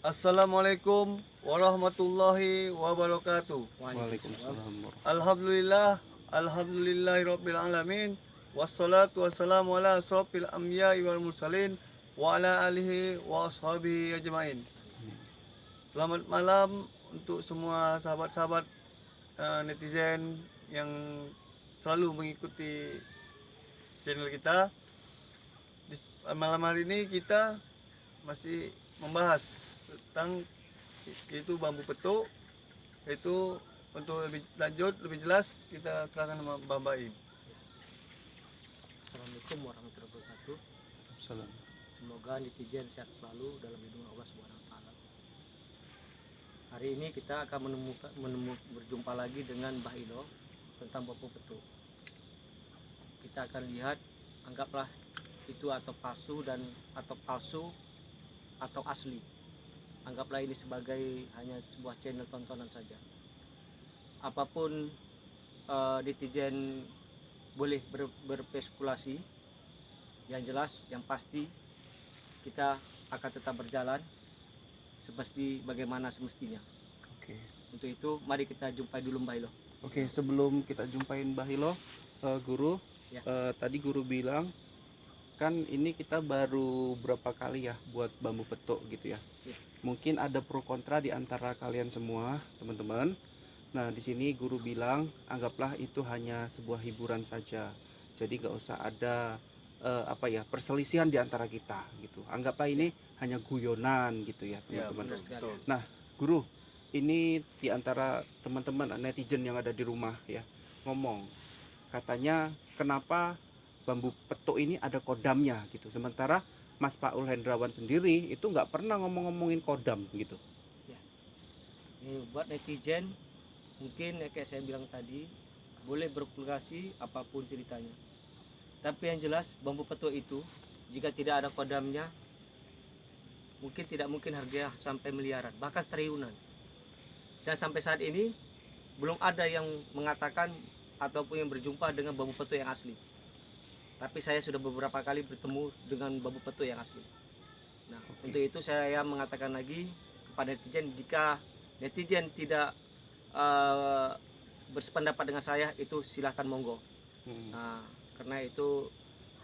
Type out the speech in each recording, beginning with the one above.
Assalamualaikum warahmatullahi wabarakatuh. Waalaikumsalam. Alhamdulillah, alhamdulillahirabbil alamin. Wassalatu wassalamu ala asrofil anbiya'i wal mursalin wa ala alihi wa ashabihi ajmain. Selamat malam untuk semua sahabat-sahabat netizen yang selalu mengikuti channel kita. Di malam hari ini kita masih membahas tentang itu bambu petuk. Itu untuk lebih lanjut, lebih jelas kita serahkan sama Mbak Baim. Assalamualaikum warahmatullahi wabarakatuh. Salam. Semoga netizen sehat selalu dalam lindungan Allah Subhanahu wa taala. Hari ini kita akan berjumpa lagi dengan Mbah Ilo tentang bambu petuk. Kita akan lihat, anggaplah itu atau palsu atau asli. Anggaplah ini sebagai hanya sebuah channel tontonan saja. Apapun netizen boleh berspekulasi, yang jelas, yang pasti kita akan tetap berjalan seperti bagaimana semestinya. Oke. Untuk itu mari kita jumpai dulu Mbak Ilo. Oke, sebelum kita jumpain Mbah Hilo, guru, Ya. tadi guru bilang kan ini kita baru berapa kali ya buat bambu petuk gitu ya. Ya. Mungkin ada pro kontra di antara kalian semua, teman-teman. Nah, di sini guru bilang anggaplah itu hanya sebuah hiburan saja. Jadi nggak usah ada perselisihan di antara kita gitu. Anggaplah ini hanya guyonan gitu ya, teman-teman. benar sekali. Nah, guru, ini di antara teman-teman netizen yang ada di rumah ya, ngomong katanya kenapa bambu petuk ini ada kodamnya gitu. Sementara Mas Paul Hendrawan sendiri itu nggak pernah ngomong-ngomongin kodam gitu. Ini buat netizen, mungkin ya kayak saya bilang tadi, boleh berspekulasi apapun ceritanya. Tapi yang jelas bambu petuk itu jika tidak ada kodamnya, tidak mungkin harganya sampai miliaran, bahkan triliunan. Dan sampai saat ini belum ada yang mengatakan ataupun yang berjumpa dengan bambu petuk yang asli. Tapi saya sudah beberapa kali bertemu dengan bambu petuk yang asli. Nah, untuk itu saya mengatakan lagi kepada netizen, jika netizen tidak bersependapat dengan saya, itu silahkan monggo. Nah, karena itu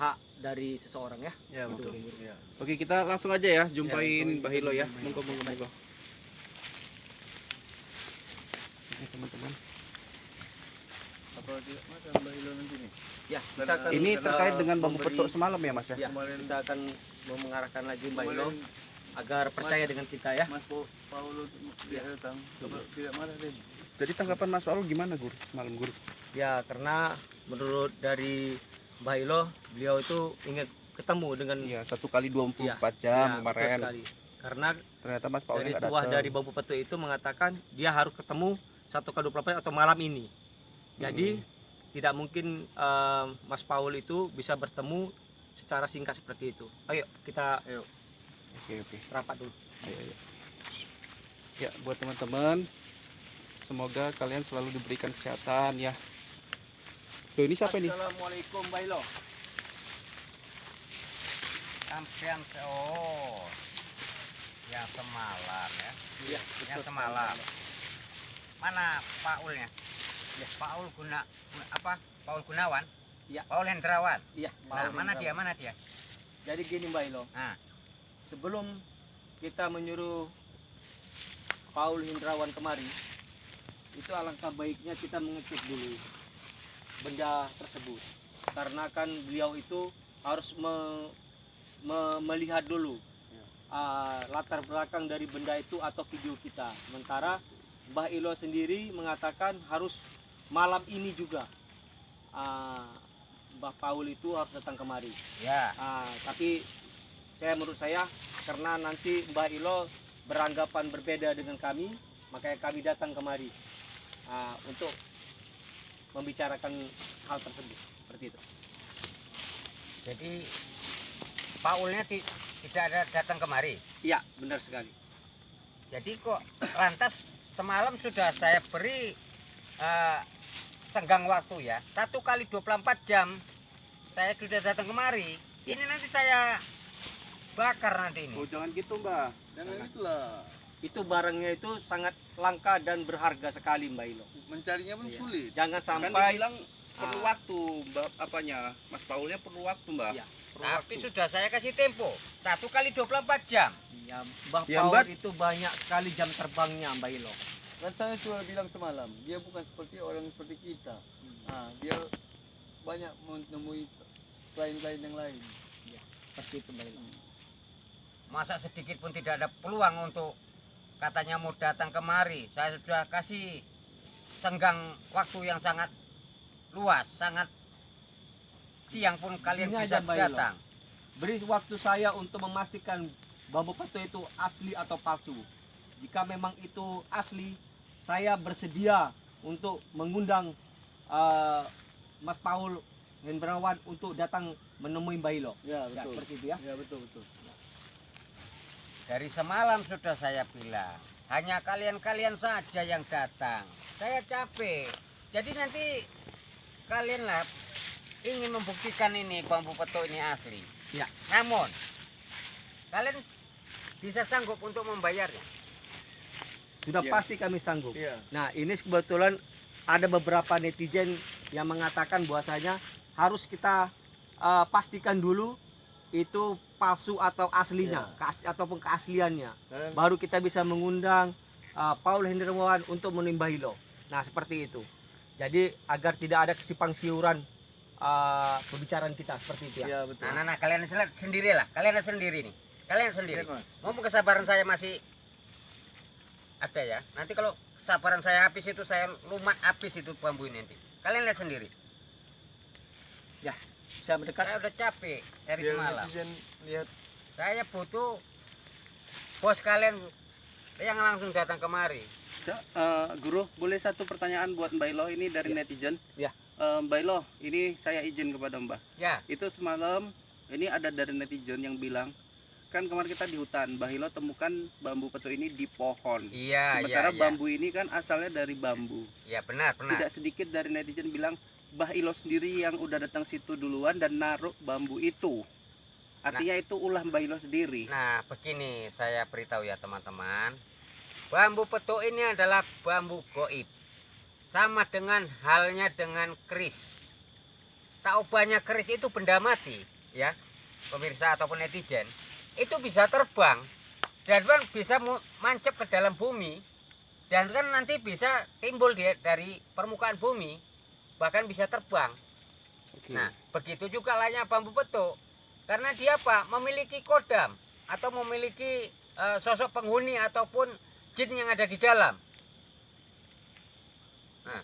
hak dari seseorang ya. Ya, betul. Gitu. Ya. Oke, kita langsung aja ya jumpain langsung Mbah Hilo ya. jumpain. Monggo. Oke, teman-teman. Apa tidak Mas Mbak Ilo nanti nih? Ya, kita Karena- akan Ini karena terkait dengan bambu memberi- petuk semalam ya, Mas ya? ya, kemarin- kita akan mengarahkan lagi Mbak Ilo Kemarin agar percaya dengan kita ya. Mas Paulo tidak datang. Apa tidak marah deh? Jadi tanggapan Mas Paul gimana, Guru? Semalam, Guru? Ya, karena menurut dari Mbak Ilo, beliau itu ingin ketemu dengan Iya, 1 kali 24 ya, jam betul kemarin. sekali. Karena Ternyata Mas Paul dari nggak tuah datang. dari bambu petuk itu mengatakan dia harus ketemu 1 kali 24 atau malam ini. Jadi tidak mungkin Mas Paul itu bisa bertemu secara singkat seperti itu. Ayo kita Oke. rapat dulu. Ayo. Ya, buat teman-teman, semoga kalian selalu diberikan kesehatan ya. Tuh, ini siapa nih? Assalamualaikum Mbak Ilo. Sampean yang semalam ya. Iya, Yang semalam. Mana Paulnya? Ya, Paul Paul Gunawan? Iya. Paul Hendrawan. Iya. Nah, mana dia? Jadi gini Mbak Ilo, Nah, sebelum kita menyuruh Paul Hendrawan kemari, itu alangkah baiknya kita mengecek dulu benda tersebut, karena kan beliau itu harus melihat dulu latar belakang dari benda itu atau video kita. Sementara Mbah Ilo sendiri mengatakan harus malam ini juga Mbah Paul itu harus datang kemari. ya. Tapi menurut saya karena nanti Mbah Ilo beranggapan berbeda dengan kami, makanya kami datang kemari untuk membicarakan hal tersebut, seperti itu. Jadi Paulnya tidak ada datang kemari. Iya, benar sekali. Jadi kok lantas semalam sudah saya beri senggang waktu ya, 1 kali 24 jam saya sudah datang kemari. Ini nanti saya bakar nanti ini. Oh, jangan gitu, Mbak. Jangan itulah. Itu barangnya itu sangat langka dan berharga sekali Mbak Ilo. Mencarinya pun Iya. sulit. Jangan Kan sampai dibilang perlu waktu, apanya Mas Paulnya perlu waktu Mbak. Iya. Tapi sudah saya kasih tempo 1 kali 24 jam. Ya, Mbah Ya, Paul Mbak. itu banyak sekali jam terbangnya Mbak Ilo. Kan saya sudah bilang semalam, dia bukan seperti orang seperti kita. Nah, dia banyak menemui klien-klien yang lain. Seperti itu Mbak Ilo. Masa sedikit pun tidak ada peluang untuk katanya mau datang kemari. Saya sudah kasih senggang waktu yang sangat luas, sangat siang pun kalian Ini bisa aja, Mbak Ilo. datang. Beri waktu saya untuk memastikan bambu peto itu asli atau palsu. Jika memang itu asli, saya bersedia untuk mengundang Mas Paul Hendrawan untuk datang menemui Mbak Ilo. Ya, Ya, betul. seperti itu ya. Ya, betul, betul. Dari semalam sudah saya bilang, hanya kalian-kalian saja yang datang. Saya capek. Jadi nanti kalian lah ingin membuktikan ini bambu peto ini asli. Ya. Namun kalian bisa sanggup untuk membayarnya. Sudah Ya. pasti kami sanggup. Iya. Nah, ini kebetulan ada beberapa netizen yang mengatakan bahwasanya harus kita pastikan dulu itu palsu atau aslinya, ataupun keasliannya. Dan Baru kita bisa mengundang Paul Hendrawan untuk menimba Ilo. Nah, seperti itu. Jadi agar tidak ada kesimpang siuran pembicaraan kita seperti itu ya. ya, betul. Nah, kalian lihat sendirilah. Kalian sendiri nih. Kalian sendiri. Lihat, Mas. Mumpung kesabaran saya masih ada ya. Nanti kalau kesabaran saya habis itu saya lumat habis itu bambu ini nanti. Kalian lihat sendiri. Bisa mendekat. Saya udah capek dari Biar semalam. netizen lihat. Saya butuh bos kalian yang langsung datang kemari. Guru, boleh satu pertanyaan buat Mbak Ilo ini dari netizen? Ya. Mbak Ilo, ini saya izin kepada Mbak. Ya, Itu semalam ini ada dari netizen yang bilang, kan kemarin kita di hutan, Mbak Ilo temukan bambu peto ini di pohon. iya, Sementara iya, bambu ini kan asalnya dari bambu. iya, benar. Tidak sedikit dari netizen bilang Mbah Ilo sendiri yang udah datang situ duluan dan naruh bambu itu. Artinya itu ulah Mbah Ilo sendiri. Nah, begini saya beritahu ya teman-teman. Bambu peto ini adalah bambu goib. Sama dengan halnya dengan keris. Tak ubahnya keris itu benda mati, ya. Pemirsa ataupun netizen, itu bisa terbang dan kan bisa mancep ke dalam bumi dan kan nanti bisa timbul dari permukaan bumi, bahkan bisa terbang. Oke. Nah, begitu juga lainnya bambu peto. Karena dia apa? Memiliki kodam atau memiliki sosok penghuni ataupun jin yang ada di dalam.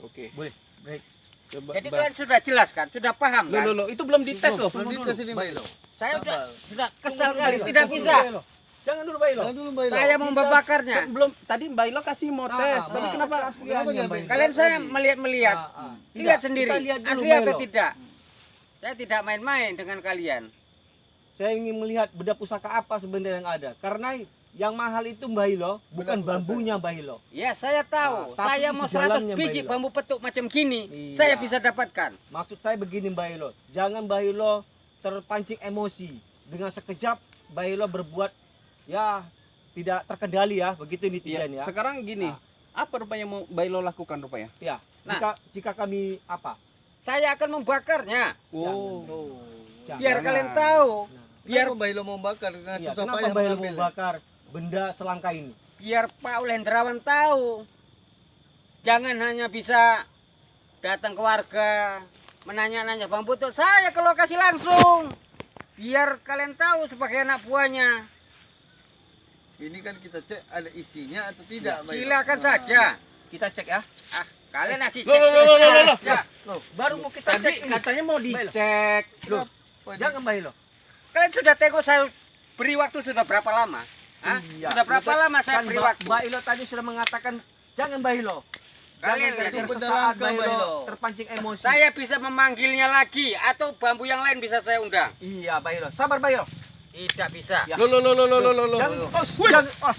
Oke. Boleh. Baik. Coba, Jadi Mbak. kalian sudah jelas kan? Sudah paham kan? Loh, itu belum dites loh. Belum dites ini, Mbak Ilo. Saya Sabar. sudah kesal Tunggu kali, dulu, tidak tunggu bisa. dulu, Mbak Ilo. Jangan dulu Mbak Ilo. Jangan dulu, Mbak Ilo. Saya mau membakarnya. Kan belum tadi Mbak Ilo kasih mau tes, tapi ah, kenapa Kenapa dia ambil? Kalian saya melihat-melihat. Lihat Tidak, sendiri. kita lihat dulu, Asli Mbak atau Ilo. tidak? Saya tidak main-main dengan kalian. Saya ingin melihat benda pusaka apa sebenarnya yang ada. Karena yang mahal itu Mbak Ilo, bukan Benda pusaka. bambunya Mbak Ilo. Ya, saya tahu. Tapi Saya isi mau jalannya, 100 Mbak biji Ilo. bambu petuk macam gini. Iya. Saya bisa dapatkan. Maksud saya begini Mbak Ilo, jangan Mbak Ilo terpancing emosi. Dengan sekejap Mbak Ilo berbuat ya tidak terkendali ya, begitu Iya, netizen ya. sekarang gini. Apa rupanya mau Mbak Ilo lakukan rupanya? Ya, Nah. jika kami apa? Saya akan membakarnya. Oh. Oh. Jangan. Biar kalian tahu. Biar Biar Mbak Ilo mau bakar dengan Iya, susah kenapa payah Mbak Ilo mengambil. membakar benda selangka ini? biar Paul Hendrawan tahu. Jangan hanya bisa datang ke warga menanya-nanya bambu tuh, saya ke lokasi langsung. Biar kalian tahu sebagai anak buahnya. Ini kan kita cek ada isinya atau tidak, Mbak Ilo. Silakan Ah. saja. Kita cek ya. Ah, kalian asik Loh, loh, loh, loh, loh, loh. Ya. Baru mau kita Tadi cek ini. katanya mau dicek. Loh, Kenapa ini? jangan Mbak Ilo. Kalian sudah tengok saya beri waktu sudah berapa lama? Hah? Iya. Sudah berapa lama saya Kan beri Mbak- waktu? Mbak Ilo tadi sudah mengatakan jangan Mbak Ilo. Kalian Jangan lihat, biar itu sesaat langka, Mbak Mbak Ilo Ilo. terpancing emosi. Saya bisa memanggilnya lagi atau bambu yang lain bisa saya undang. Iya Mbak Ilo. Sabar Mbak Ilo. Tidak bisa. Ya. Loh, loh, loh, loh, loh, loh, loh. Jangan os, jangan os.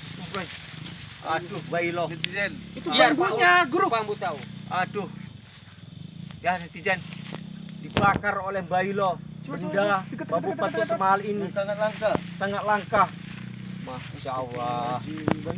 Aduh Mbak Ilo. Netizen. Itu Biar bambunya, Guru. Bambu tahu. Aduh. Ya netizen dibakar oleh Mbak Ilo. Benda bambu patut semahal ini Ini sangat langka. sangat langka. Masya Allah.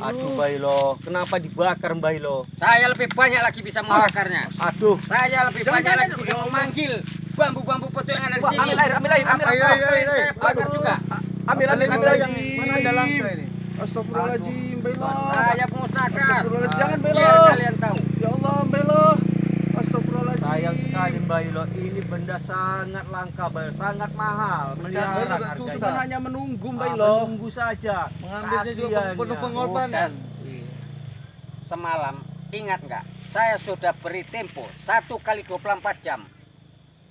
Aduh Bailo, kenapa dibakar Bailo? Saya lebih banyak lagi bisa membakarnya. Aduh. Saya lebih banyak lagi bisa memanggil bambu-bambu petuk yang ada di Wah, sini. ambil air. Air. Saya bakar juga. Ambil Yang mana ada langka ini? Astagfirullahaladzim, Bailo. Saya pengusahakan. Jangan, Bailo. Biar kalian tahu. Ya Allah, Bailo. Astagfirullahaladzim. Sayang sekali Bailo, ini benda sangat langka Bailo, sangat mahal. Melihara Bailo, harganya. Cuma hanya menunggu, Ah, Bailo. menunggu saja. Mengambilnya juga Kasihan penuh ya. pengorbanan. Iya. Semalam, ingat nggak? Saya sudah beri tempo 1 kali 24 jam.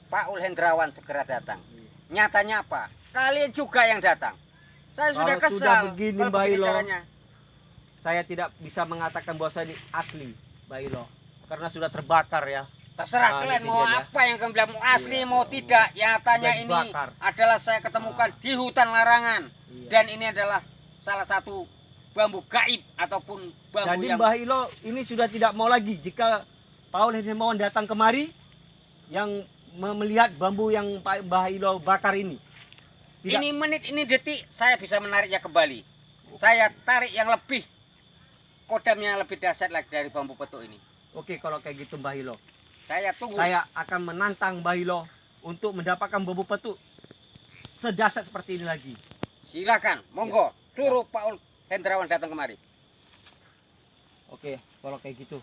Pak Ul Hendrawan segera datang. Nyatanya apa? Kalian juga yang datang. Saya sudah Kalau kesal. sudah begini, kalau Mbak Ilo. caranya. Saya tidak bisa mengatakan bahwa saya ini asli Bailo, karena sudah terbakar ya. Terserah Ah, kalian netizen mau ya. apa yang kalian bilang, mau asli mau tidak. Nyatanya Sudah ini dibakar. adalah saya ketemukan di hutan larangan. Iya. Dan ini adalah salah satu bambu gaib ataupun bambu Jadi yang Mbah Ilo ini sudah tidak mau lagi jika Paul Hendrawan datang kemari yang melihat bambu yang Pak Mbah Ilo bakar ini. Tidak. ini menit ini detik saya bisa menariknya kembali. Saya tarik yang lebih kodam yang lebih dahsyat lagi dari bambu petuk ini. Oke, kalau kayak gitu Mbah Ilo, Saya tunggu. saya akan menantang Mbah Ilo untuk mendapatkan bambu petuk sedahsyat seperti ini lagi. Silakan, monggo. Suruh Pak Ul Hendrawan datang kemari. Oke, kalau kayak gitu.